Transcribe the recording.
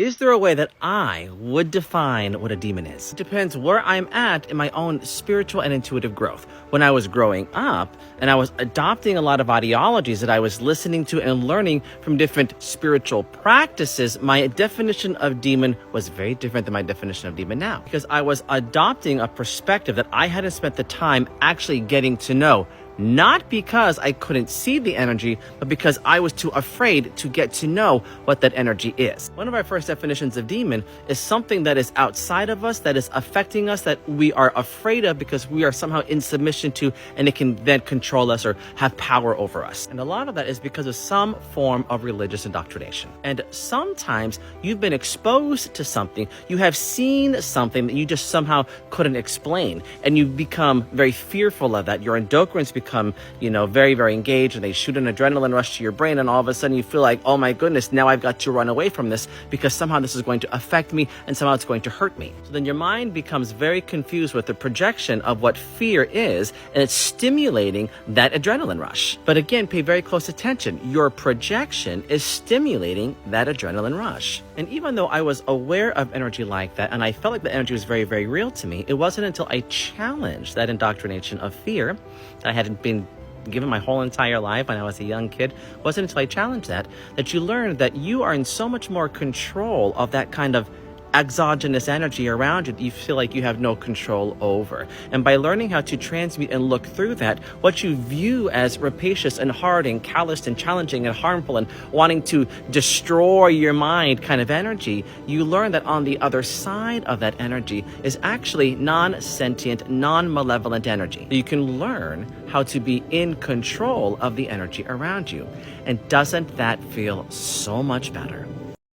Is there a way that I would define what a demon is? It depends where I'm at in my own spiritual and intuitive growth. When I was growing up and I was adopting a lot of ideologies that I was listening to and learning from different spiritual practices, my definition of demon was very different than my definition of demon now, because I was adopting a perspective that I hadn't spent the time actually getting to know. Not because I couldn't see the energy, but because I was too afraid to get to know what that energy is. One of our first definitions of demon is something that is outside of us, that is affecting us, that we are afraid of because we are somehow in submission to, and it can then control us or have power over us. And a lot of that is because of some form of religious indoctrination. And sometimes you've been exposed to something, you have seen something that you just somehow couldn't explain, and you become very fearful of that. Your endocrines become very, very engaged, and they shoot an adrenaline rush to your brain, and all of a sudden you feel like, oh my goodness, now I've got to run away from this because somehow this is going to affect me and somehow it's going to hurt me. So then your mind becomes very confused with the projection of what fear is, and it's stimulating that adrenaline rush. But again, pay very close attention. Your projection is stimulating that adrenaline rush. And even though I was aware of energy like that, and I felt like the energy was very, very real to me, it wasn't until I challenged that indoctrination of fear that I hadn't been given my whole entire life when I was a young kid. It wasn't until I challenged that you learn that you are in so much more control of that kind of exogenous energy around you that you feel like you have no control over. And by learning how to transmute and look through that, what you view as rapacious and hard and calloused and challenging and harmful and wanting to destroy your mind kind of energy, you learn that on the other side of that energy is actually non-sentient, non-malevolent energy. You can learn how to be in control of the energy around you. And doesn't that feel so much better?